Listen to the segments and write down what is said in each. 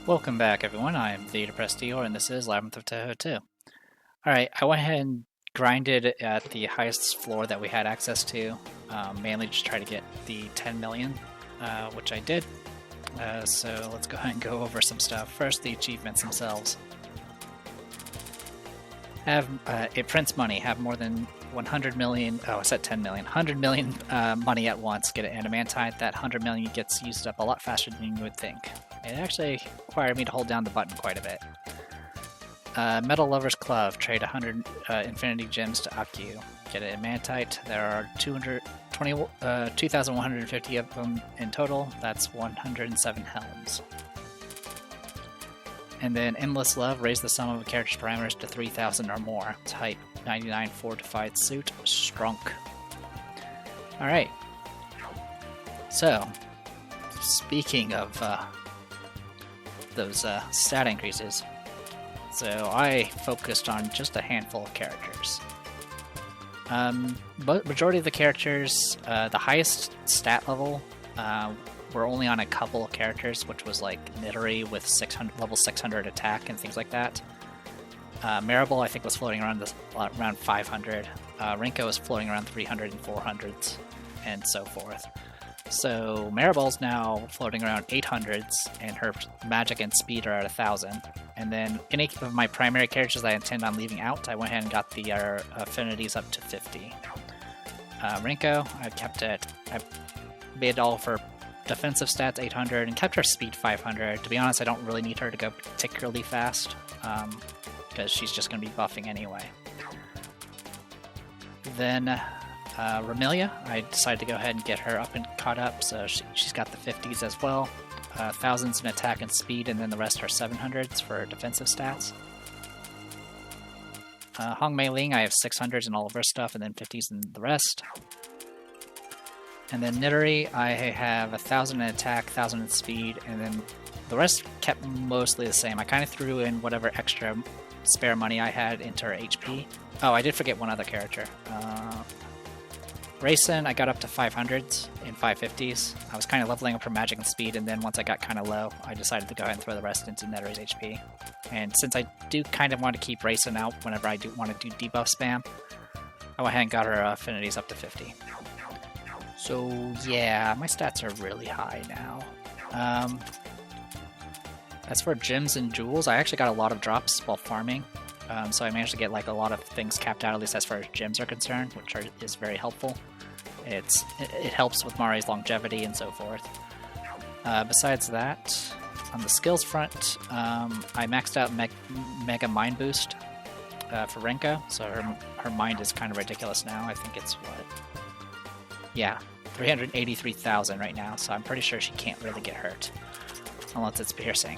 Welcome back, everyone. I am the Depressed Dior, and this is Labyrinth of Touhou 2. Alright, I went ahead and grinded at the highest floor that we had access to, mainly just try to get the 10 million, which I did. So let's go ahead and go over some stuff. First, the achievements themselves. It prints money, have more than 100 million, oh I said 10 million, 100 million money at once, get an adamantite. That 100 million gets used up a lot faster than you would think. It actually required me to hold down the button quite a bit. Metal Lover's Club, trade 100 Infinity Gems to Aku, get an adamantite. There are 2,150 of them in total, that's 107 helms. And then Endless Love, raise the sum of a character's parameters to 3,000 or more. Type 99 Fortified Suit, Strunk. Alright. So, speaking of those stat increases, so I focused on just a handful of characters. But majority of the characters, the highest stat level, we're only on a couple of characters, which was like Nidori with level 600 attack and things like that. Maribel, I think, was floating around around 500. Rinko was floating around 300 and 400s, and so forth. So Maribel's now floating around 800s, and her magic and speed are at 1,000. And then any of my primary characters I intend on leaving out, I went ahead and got the affinities up to 50. Rinko, I kept it. I made all of her defensive stats 800 and kept her speed 500. To be honest, I don't really need her to go particularly fast because she's just going to be buffing anyway. Then Ramilia, I decided to go ahead and get her up and caught up, so she's got the 50s as well. Thousands in attack and speed, and then the rest are 700s for defensive stats. Hong Mei Ling, I have 600s in all of her stuff, and then 50s in the rest. And then Nidori, I have 1,000 in attack, 1,000 in speed, and then the rest kept mostly the same. I kind of threw in whatever extra spare money I had into her HP. Oh, I did forget one other character. Rayson, I got up to 500s in 550s. I was kind of leveling up her magic and speed, and then once I got kind of low, I decided to go ahead and throw the rest into Nidori's HP. And since I do kind of want to keep Rayson out whenever I do want to do debuff spam, I went ahead and got her affinities up to 50. So yeah, my stats are really high now. As for gems and jewels, I actually got a lot of drops while farming. So I managed to get like a lot of things capped out, at least as far as gems are concerned, which is very helpful. It helps with Mari's longevity and so forth. Besides that, on the skills front, I maxed out Mega Mind Boost for Rinko, so her mind is kind of ridiculous now. I think it's what? Yeah, 383,000 right now, so I'm pretty sure she can't really get hurt, unless it's piercing.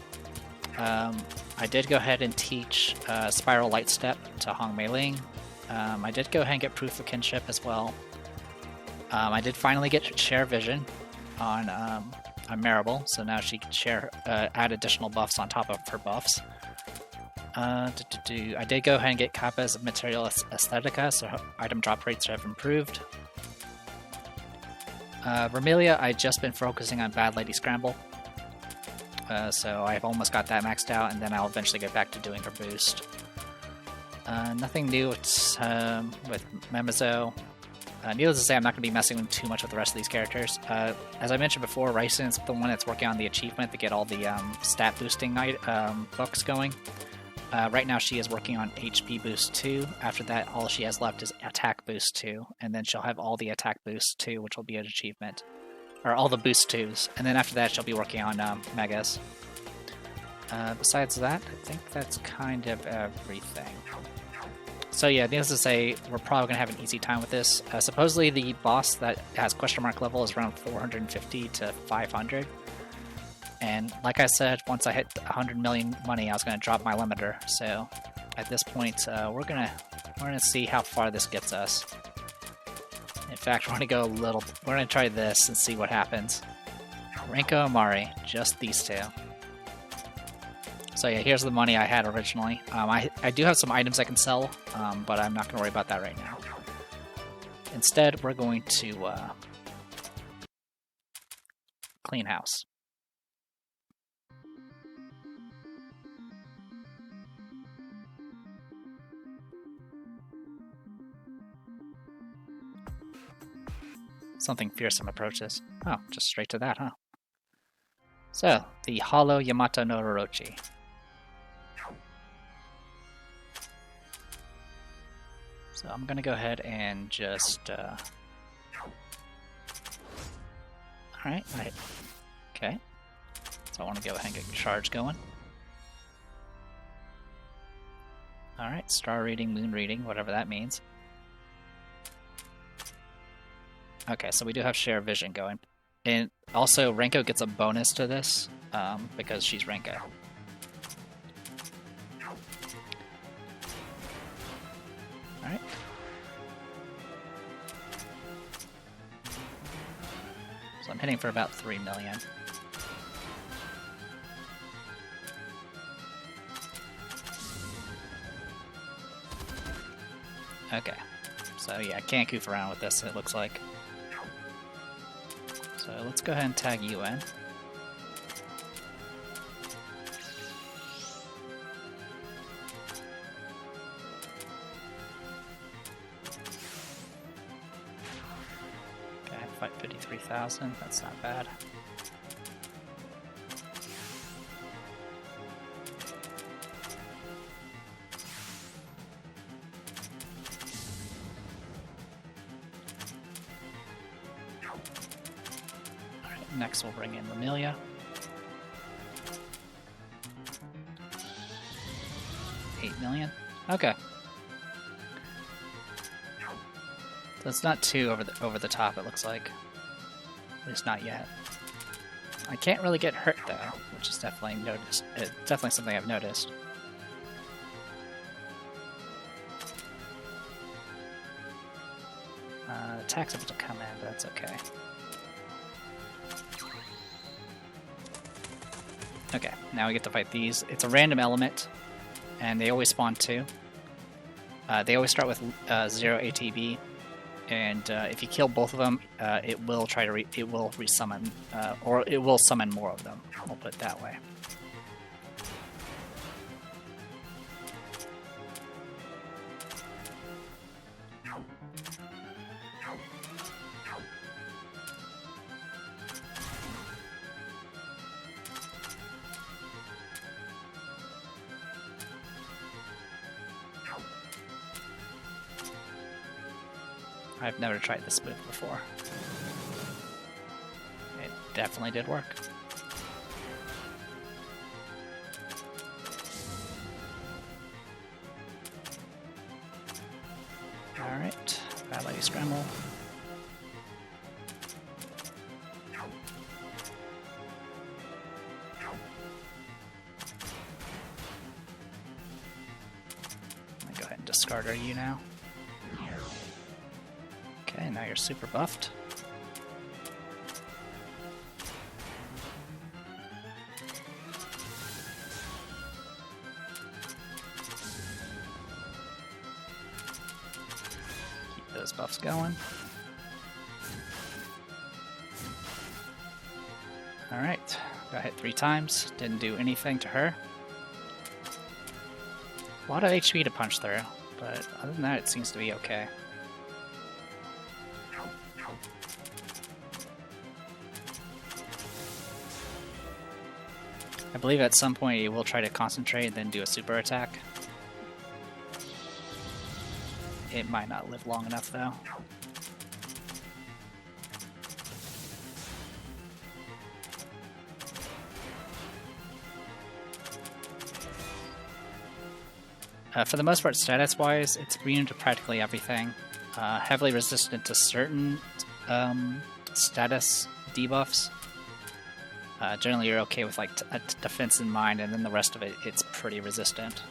I did go ahead and teach Spiral Light Step to Hong Mei Ling. I did go ahead and get Proof of Kinship as well. I did finally get Share Vision on Maribel, so now she can add additional buffs on top of her buffs. I did go ahead and get Kappa's Material Aesthetica, so her item drop rates have improved. Ramilia, I've just been focusing on Bad Lady Scramble. So I've almost got that maxed out, and then I'll eventually get back to doing her boost. Nothing new with Memezo. Needless to say, I'm not going to be messing too much with the rest of these characters. As I mentioned before, Ryson is the one that's working on the achievement to get all the stat boosting books going. Right now she is working on HP boost 2. After that, all she has left is attack boost 2, and then she'll have all the attack boost 2, which will be an achievement. Or all the boost 2s, and then after that she'll be working on Megas. Besides that, I think that's kind of everything. So yeah, needless to say, we're probably going to have an easy time with this. Supposedly the boss that has question mark level is around 450 to 500. And like I said, once I hit 100 million money, I was going to drop my limiter. So at this point, we're gonna see how far this gets us. In fact, we're gonna try this and see what happens. Rinko and Mari, just these two. So yeah, here's the money I had originally. I do have some items I can sell, but I'm not gonna worry about that right now. Instead, we're going to clean house. Something fearsome approaches. Oh, just straight to that, huh? So, the Hollow Yamato no Orochi. So I'm gonna go ahead and just, Alright, okay. So I want to go ahead and get your charge going. Alright, star reading, moon reading, whatever that means. Okay, so we do have share vision going. And also, Renko gets a bonus to this, because she's Renko. Alright. So I'm hitting for about 3 million. Okay. So yeah, I can't goof around with this, it looks like. So let's go ahead and tag you in. Okay, fight 53,000, that's not bad. Next we'll bring in Lamelia. $8 million. Okay. So it's not too over the top, it looks like. At least not yet. I can't really get hurt though, which is definitely definitely something I've noticed. Attack's able to come in, but that's okay. Okay, now we get to fight these. It's a random element, and they always spawn 2. They always start with 0 ATB, and if you kill both of them, it will resummon, or it will summon more of them. We'll put it that way. I've never tried this move before. It definitely did work. Alright, Bad Lady Scramble. I'm gonna go ahead and discard our U now. Okay, now you're super buffed. Keep those buffs going. Alright, got hit 3 times, didn't do anything to her. A lot of HP to punch through, but other than that it seems to be okay. I believe at some point it will try to concentrate and then do a super attack. It might not live long enough though. For the most part, status-wise, it's immune to practically everything. Heavily resistant to certain status debuffs. Generally you're okay with like a defense in mind, and then the rest of it, it's pretty resistant.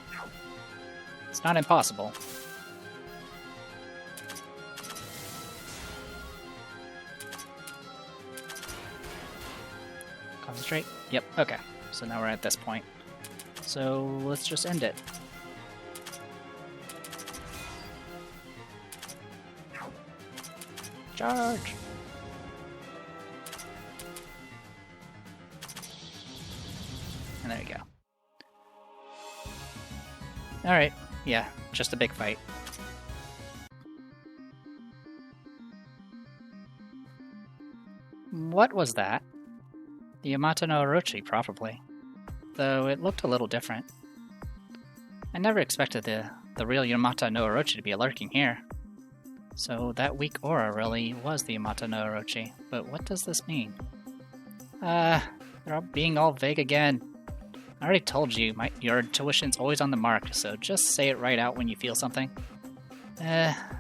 It's not impossible. Concentrate? Yep, okay. So now we're at this point. So let's just end it. Charge! And there you go. Alright, yeah, just a big fight. what was that? The Yamato no Orochi, probably. Though it looked a little different. I never expected the real Yamato no Orochi to be lurking here. So that weak aura really was the Yamato no Orochi. But what does this mean? They're all being all vague again. I already told you, your intuition's always on the mark, so just say it right out when you feel something.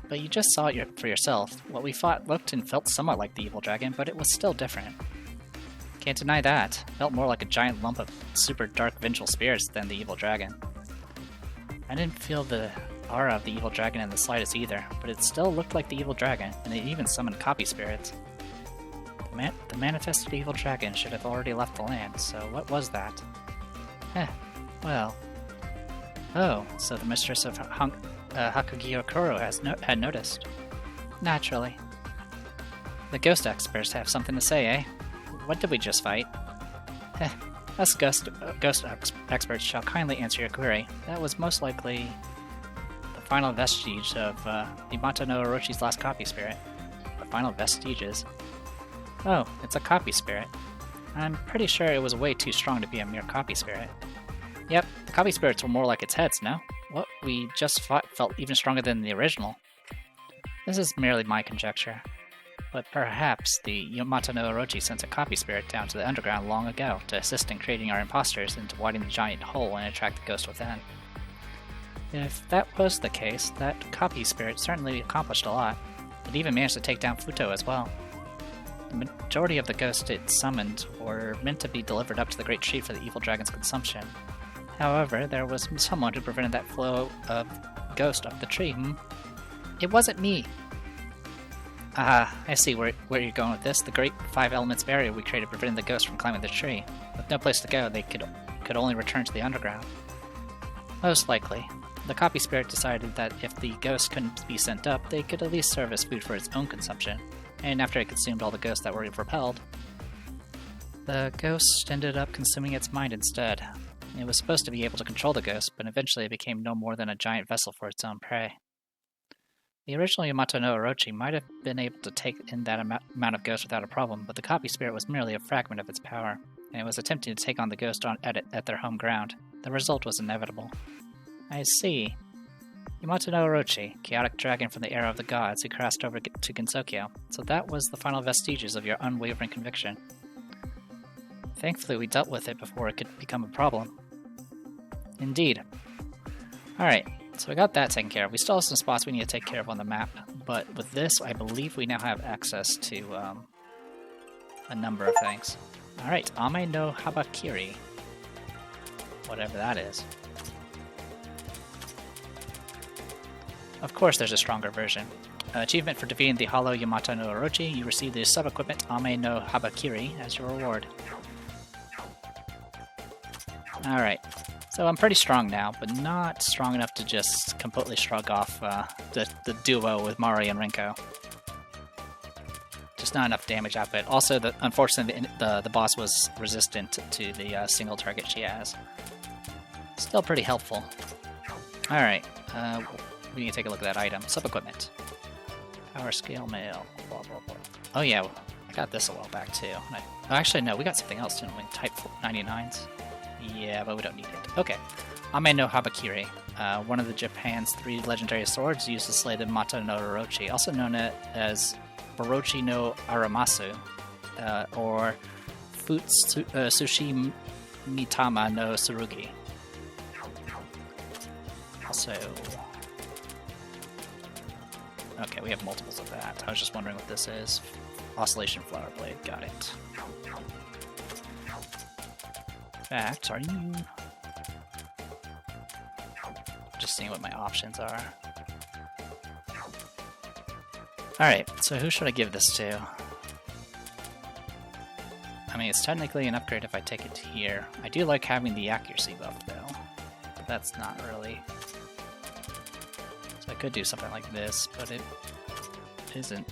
But you just saw it for yourself. What we fought looked and felt somewhat like the evil dragon, but it was still different. Can't deny that. Felt more like a giant lump of super dark vengeful spirits than the evil dragon. I didn't feel the aura of the evil dragon in the slightest either, but it still looked like the evil dragon, and it even summoned copy spirits. The manifested evil dragon should have already left the land, so what was that? Well. Oh, so the mistress of Hakugiokuro had noticed. Naturally. The ghost experts have something to say, eh? What did we just fight? Us ghost experts shall kindly answer your query. That was most likely the final vestige of Yamato no Orochi's last copy spirit. The final vestiges? Oh, it's a copy spirit. I'm pretty sure it was way too strong to be a mere copy spirit. Yep, the copy spirits were more like its heads, no? What we just fought felt even stronger than the original. This is merely my conjecture. But perhaps the Yamato no Orochi sent a copy spirit down to the underground long ago to assist in creating our imposters and to widen the giant hole and attract the ghost within. If that was the case, that copy spirit certainly accomplished a lot. It even managed to take down Futo as well. The majority of the ghosts it summoned were meant to be delivered up to the Great Tree for the evil dragon's consumption. However, there was someone who prevented that flow of ghost up the tree, It wasn't me! I see where you're going with this. The Great Five Elements barrier we created prevented the ghost from climbing the tree. With no place to go, they could only return to the underground. Most likely. The copy spirit decided that if the ghost couldn't be sent up, they could at least serve as food for its own consumption. And after it consumed all the ghosts that were repelled, the ghost ended up consuming its mind instead. It was supposed to be able to control the ghost, but eventually it became no more than a giant vessel for its own prey. The original Yamato no Orochi might have been able to take in that amount of ghosts without a problem, but the copy spirit was merely a fragment of its power, and it was attempting to take on the ghost at their home ground. The result was inevitable. I see. Yamato no Orochi, chaotic dragon from the era of the gods who crossed over to Gensokyo, so that was the final vestiges of your unwavering conviction. Thankfully we dealt with it before it could become a problem. Indeed. Alright. So we got that taken care of. We still have some spots we need to take care of on the map, but with this, I believe we now have access to a number of things. Alright, Ame no Habakiri. Whatever that is. Of course there's a stronger version. Achievement for defeating the hollow Yamato no Orochi, you receive the sub-equipment Ame no Habakiri as your reward. Alright. So I'm pretty strong now, but not strong enough to just completely shrug off the duo with Mari and Rinko. Just not enough damage output. Also, unfortunately, the boss was resistant to the single target she has. Still pretty helpful. Alright, we need to take a look at that item. Sub-equipment. Power scale mail. Blah, blah, blah. Oh yeah, I got this a while back too. Oh, actually, no, we got something else, didn't we? Type 99s. Yeah, but we don't need it. Okay. Ame no Habakiri, one of the Japan's 3 legendary swords used to slay the Yamato no Orochi, also known as Orochi no Aramasu, or Sushi Mitama no Tsurugi. Also... Okay, we have multiples of that. I was just wondering what this is. Oscillation Flower Blade, got it. In fact, are you... Just seeing what my options are. Alright, so who should I give this to? I mean, it's technically an upgrade if I take it to here. I do like having the accuracy buff, though. But that's not really... So I could do something like this, but it isn't.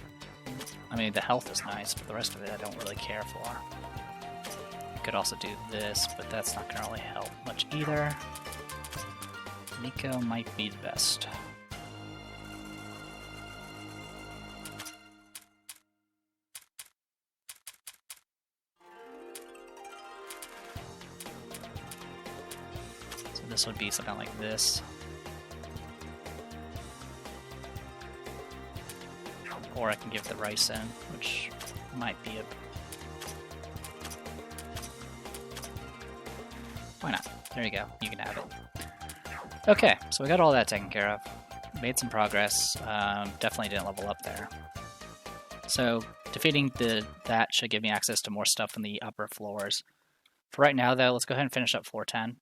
I mean, the health is nice, but the rest of it I don't really care for. Could also do this, but that's not going to really help much either. Miko might be the best. So this would be something like this. Or I can give the rice in, which might be a... Why not? There you go. You can have it. Okay, so we got all that taken care of. Made some progress. Definitely didn't level up there. So defeating that should give me access to more stuff in the upper floors. For right now, though, let's go ahead and finish up floor 10.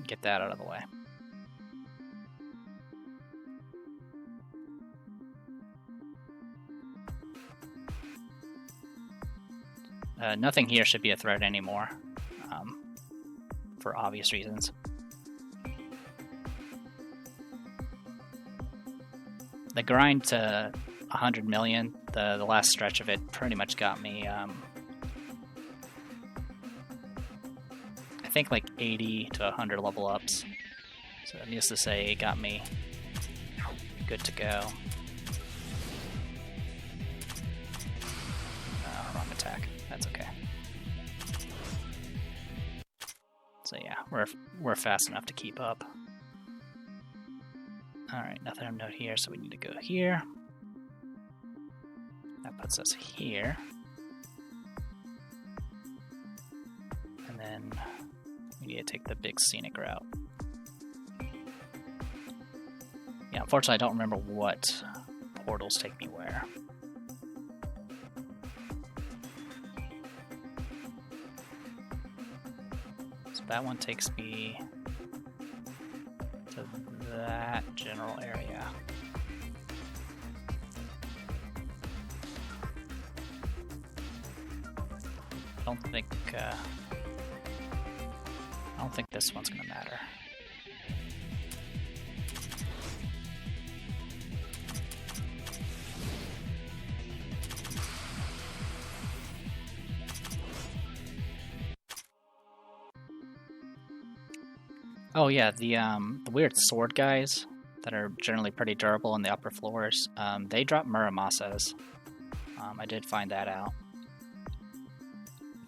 Get that out of the way. Nothing here should be a threat anymore, for obvious reasons. The grind to 100 million, the last stretch of it pretty much got me, I think like 80 to 100 level ups. So needless to say, it got me good to go. Wrong attack. That's okay. So yeah, we're fast enough to keep up. Alright, nothing of note here, so we need to go here. That puts us here. And then we need to take the big scenic route. Yeah, unfortunately I don't remember what portals take me where. So that one takes me to that general area. I don't think this one's gonna matter. Oh yeah, the weird sword guys that are generally pretty durable in the upper floors, they drop Muramasas. I did find that out.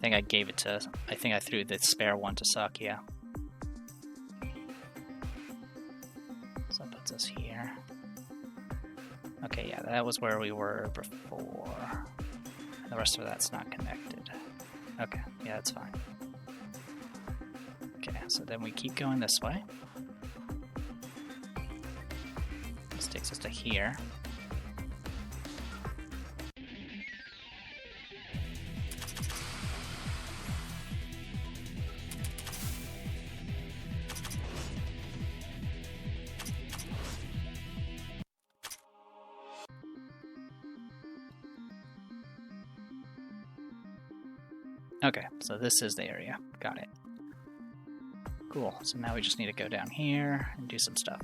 I think I threw the spare one to suck, yeah. So that puts us here. Okay, yeah, that was where we were before. And the rest of that's not connected. Okay, yeah, that's fine. Okay, so then we keep going this way. This takes us to here. Okay, so this is the area. Got it. Cool, so now we just need to go down here and do some stuff.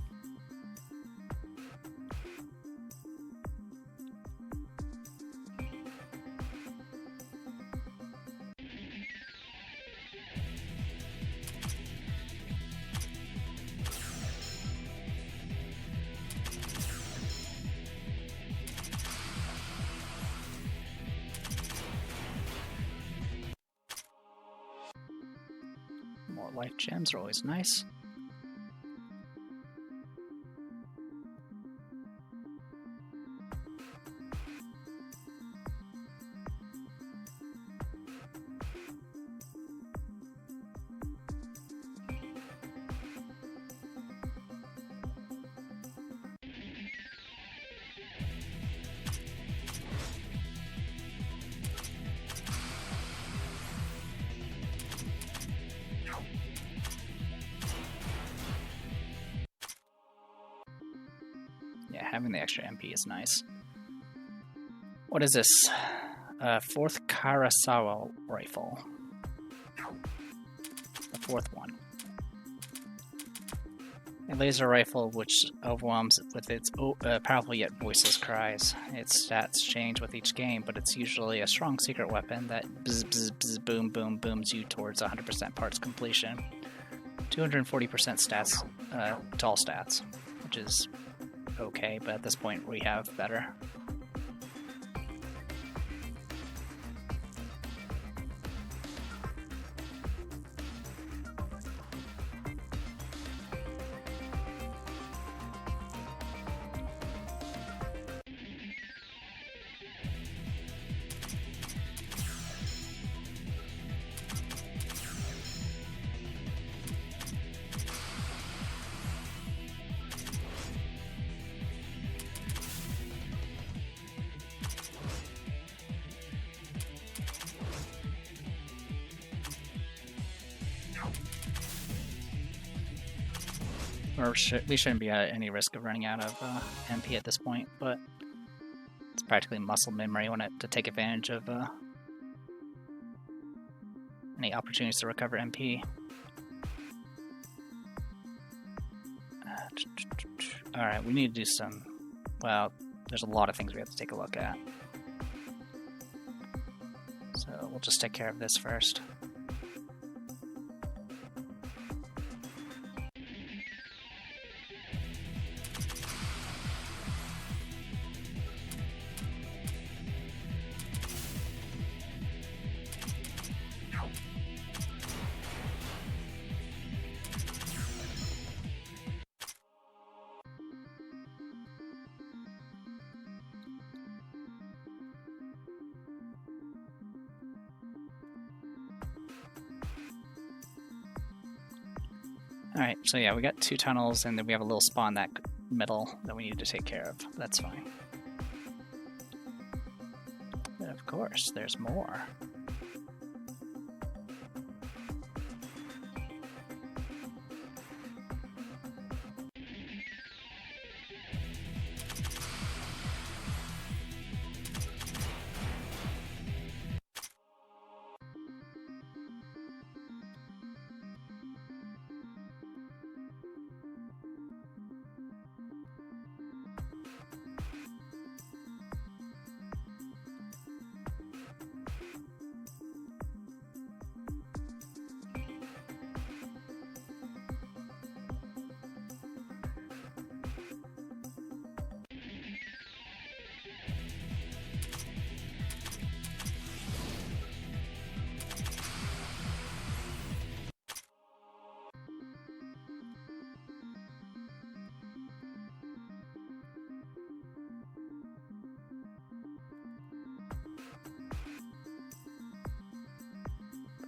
More life gems are always nice. Yeah, having the extra MP is nice. What is this? 4th Karasawa rifle. The 4th one. A laser rifle which overwhelms with its powerful yet voiceless cries. Its stats change with each game, but it's usually a strong secret weapon that bzz bzz bzz boom boom booms you towards 100% parts completion. 240% stats, tall stats, which is okay, but at this point we have better. We shouldn't be at any risk of running out of MP at this point, but it's practically muscle memory to take advantage of any opportunities to recover MP. Alright, we need to do some... Well, there's a lot of things we have to take a look at. So we'll just take care of this first. Alright, so yeah, we got 2 tunnels, and then we have a little spot in that middle that we need to take care of. That's fine. But of course, there's more.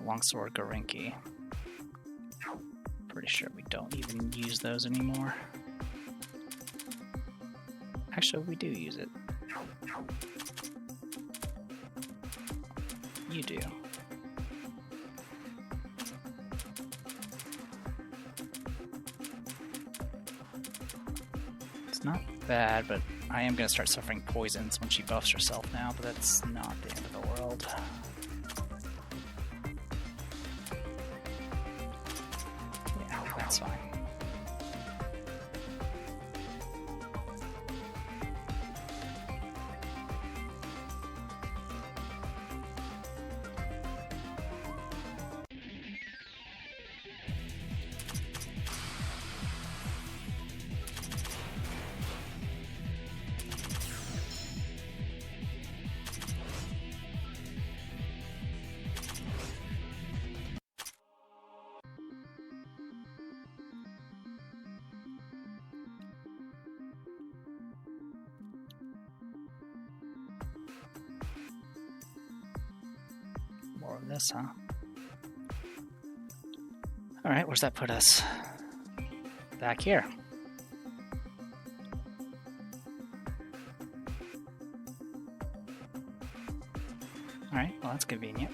Longsword Gorinki. Pretty sure we don't even use those anymore. Actually, we do use it. You do. It's not bad, but I am going to start suffering poisons when she buffs herself now, but that's not the end of the world. That's fine. More of this, huh? Alright, where's that put us? Back here. Alright, well that's convenient.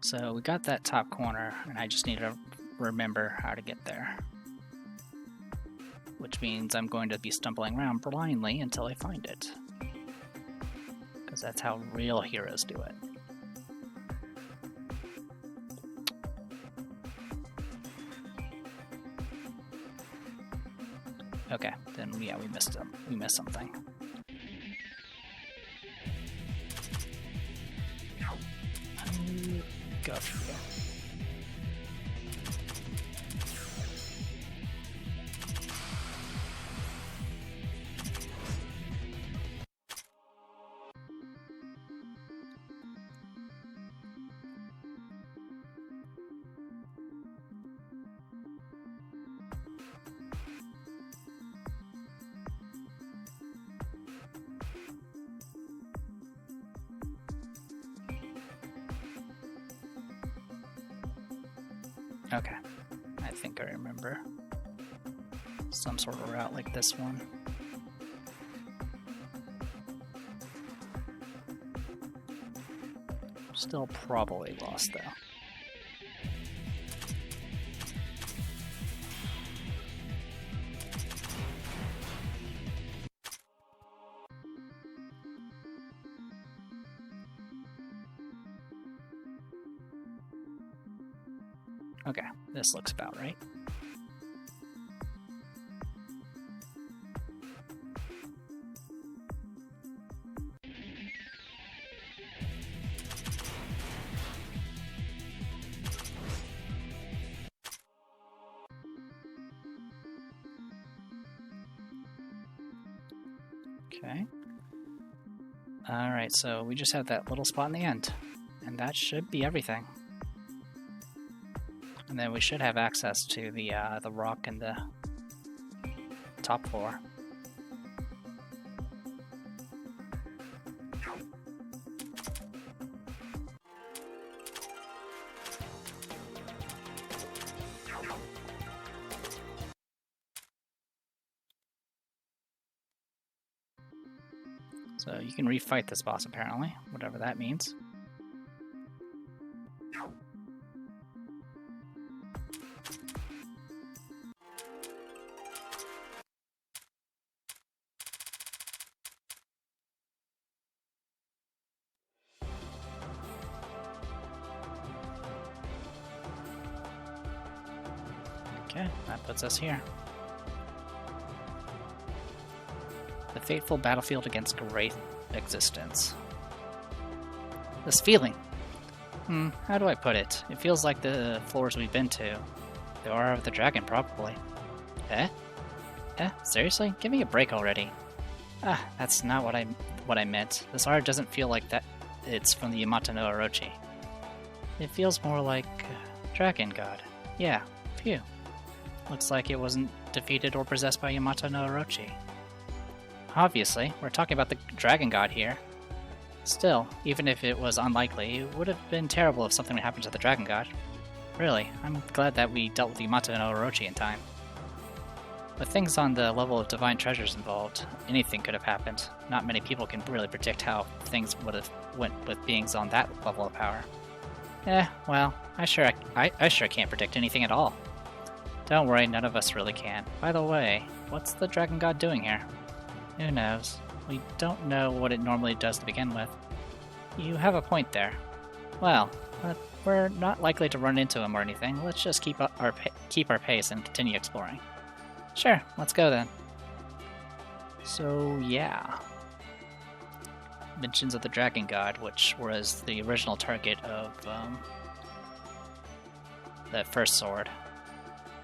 So we got that top corner, and I just need to remember how to get there. Which means I'm going to be stumbling around blindly until I find it. Because that's how real heroes do it. Okay, then yeah, we missed something. Go for you. Okay. I think I remember some sort of route like this one. Still probably lost, though. Okay, this looks about right. Okay. Alright, so we just have that little spot in the end, and that should be everything. And then we should have access to the rock and the top floor. So you can refight this boss apparently, whatever that means. Okay, that puts us here. The fateful battlefield against great existence. This feeling. How do I put it? It feels like the floors we've been to. The aura of the dragon, probably. Eh? Seriously? Give me a break already. That's not what I meant. This aura doesn't feel like that. It's from the Yamato no Orochi. It feels more like Dragon God. Yeah, phew. Looks like it wasn't defeated or possessed by Yamato no Orochi. Obviously, we're talking about the Dragon God here. Still, even if it was unlikely, it would have been terrible if something happened to the Dragon God. Really, I'm glad that we dealt with Yamato no Orochi in time. With things on the level of divine treasures involved, anything could have happened. Not many people can really predict how things would have went with beings on that level of power. Well, I sure can't predict anything at all. Don't worry, none of us really can. By the way, what's the Dragon God doing here? Who knows? We don't know what it normally does to begin with. You have a point there. Well, we're not likely to run into him or anything. Let's just keep our pace and continue exploring. Sure, let's go then. So, yeah. Mentions of the Dragon God, which was the original target of that first sword.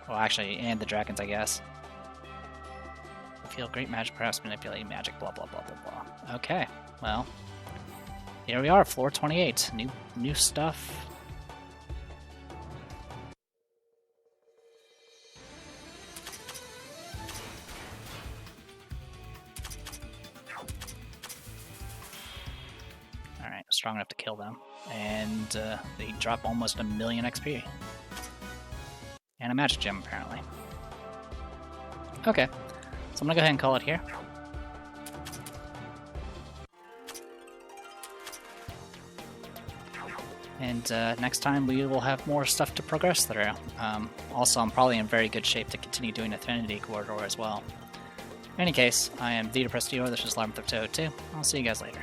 Well, actually, and the dragons, I guess. Feel great magic, perhaps manipulating magic, blah blah blah blah blah. Okay, well, here we are, floor 28. New stuff. Alright, strong enough to kill them. And they drop almost 1,000,000 XP. And a magic gem, apparently. Okay. So I'm gonna go ahead and call it here. And next time we will have more stuff to progress through. Also, I'm probably in very good shape to continue doing Affinity Corridor as well. In any case, I am the Depressed Dior, this is Labyrinth of Touhou 2. I'll see you guys later.